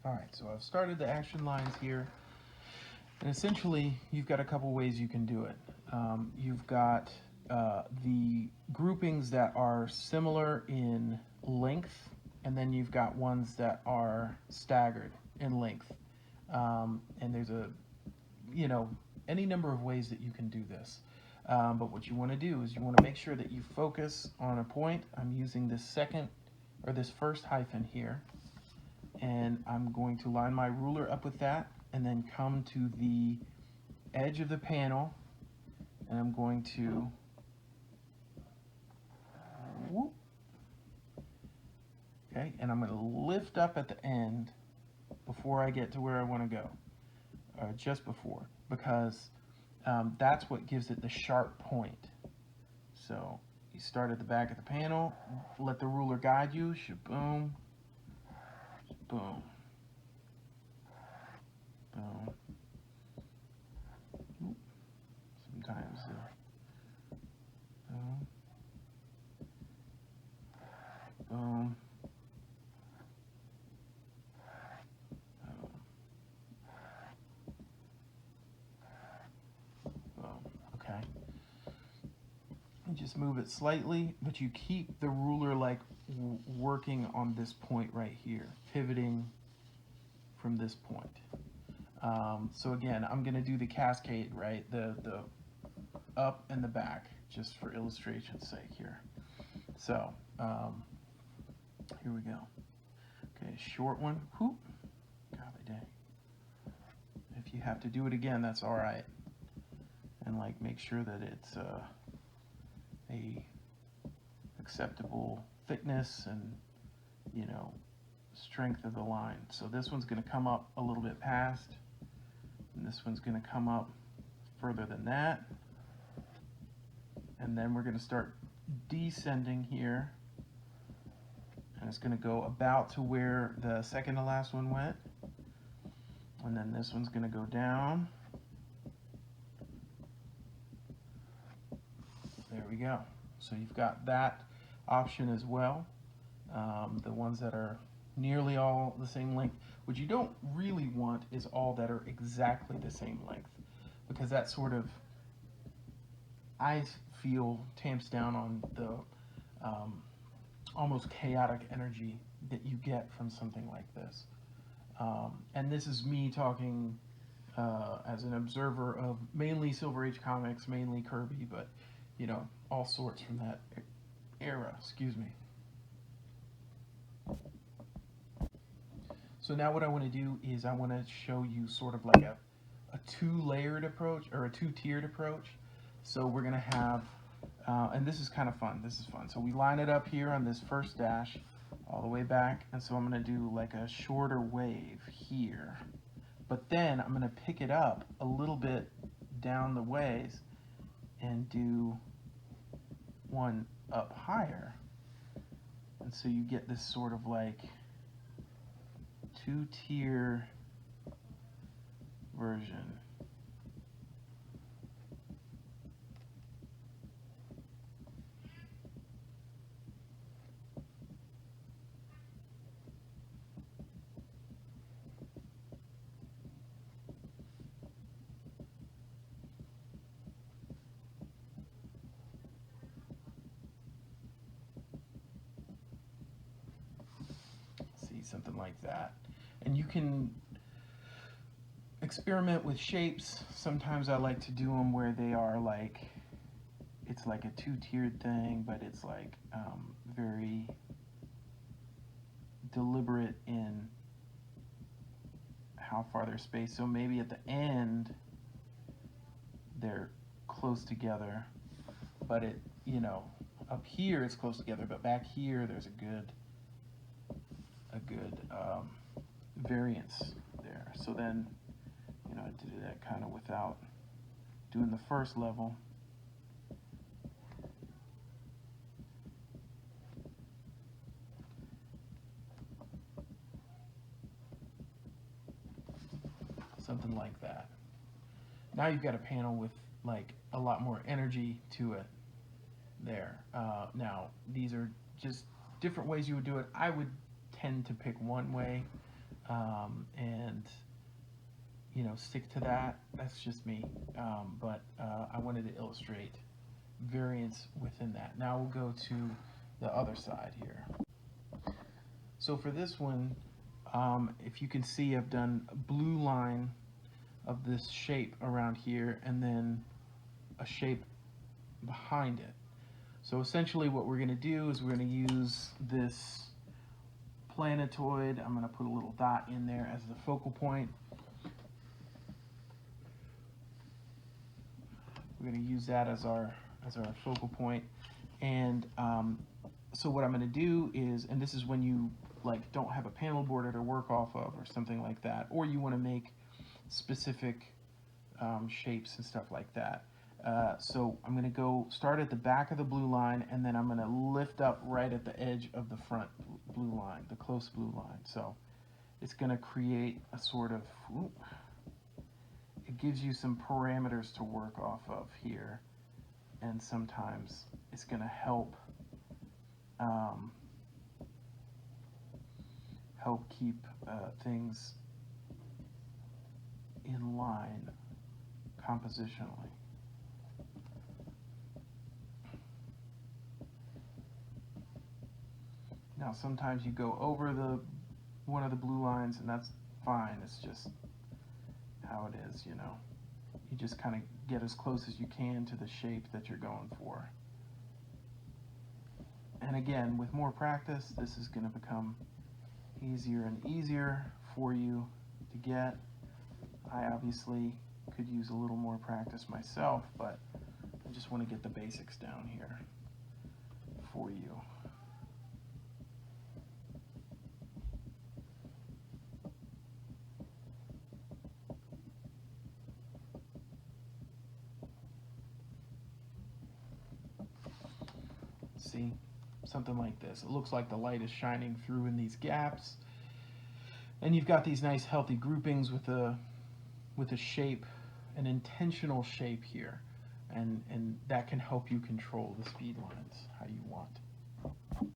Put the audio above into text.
All right, so I've started the action lines here, and essentially you've got a couple ways you can do it. You've got the groupings that are similar in length, and then you've got ones that are staggered in length. And there's you know, any number of ways that you can do this. But what you want to do is you want to make sure that you focus on a point. I'm using this second or this first hyphen here, and I'm going to line my ruler up with that and then come to the edge of the panel, and I'm going to whoop, okay, and I'm going to lift up at the end before I get to where I want to go, or just before, because that's what gives it the sharp point. So you start at the back of the panel, let the ruler guide you, shaboom, boom, boom. Sometimes boom, boom, boom, boom. Okay. And just move it slightly, but you keep the ruler like working on this point right here, pivoting from this point. So again, I'm going to do the cascade, right? The up and the back, just for illustration's sake here. So here we go. Okay, short one. Whoop. Golly dang. If you have to do it again, that's all right. And like make sure that it's a acceptable thickness and, you know, strength of the line. So this one's going to come up a little bit past, and this one's going to come up further than that. And then we're going to start descending here, and it's going to go about to where the second to last one went. And then this one's going to go down. There we go. So you've got that option as well. The ones that are nearly all the same length. What you don't really want is all that are exactly the same length, because that sort of, I feel, tamps down on the almost chaotic energy that you get from something like this. And this is me talking as an observer of mainly Silver Age comics, mainly Kirby, but you know, all sorts from that era. Excuse me. So now what I want to do is I want to show you sort of like a two-layered approach, or a two-tiered approach. So we're going to have, and this is kind of fun. This is fun. So we line it up here on this first dash all the way back. And so I'm going to do like a shorter wave here. But then I'm going to pick it up a little bit down the ways and do one up higher. And so you get this sort of like two-tier version. See, something like that. And you can experiment with shapes. Sometimes I like to do them where they are like, it's like a two-tiered thing, but it's like very deliberate in how far they're spaced. So maybe at the end they're close together, but it, you know, up here it's close together, but back here there's a good variance there. So then, you know, I did that kind of without doing the first level. Something like that. Now you've got a panel with like a lot more energy to it there. Now these are just different ways you would do it. I would tend to pick one way and you know, stick to that. That's just me. But I wanted to illustrate variance within that. Now we'll go to the other side here. So for this one, if you can see, I've done a blue line of this shape around here and then a shape behind it. So essentially what we're going to do is we're going to use this planetoid. I'm going to put a little dot in there as the focal point. We're going to use that as our focal point. And so what I'm going to do is, and this is when you like don't have a panel border to work off of or something like that, or you want to make specific shapes and stuff like that. So I'm going to go start at the back of the blue line, and then I'm going to lift up right at the edge of the front blue line, the close blue line. So it's going to create a sort of, it gives you some parameters to work off of here, and sometimes it's going to help keep things in line compositionally. Now sometimes you go over one of the blue lines, and that's fine. It's just how it is, you know. You just kind of get as close as you can to the shape that you're going for. And again, with more practice, this is going to become easier and easier for you to get. I obviously could use a little more practice myself, but I just want to get the basics down here for you. See, something like this. It looks like the light is shining through in these gaps, and you've got these nice healthy groupings with a shape, an intentional shape here, and that can help you control the speed lines how you want.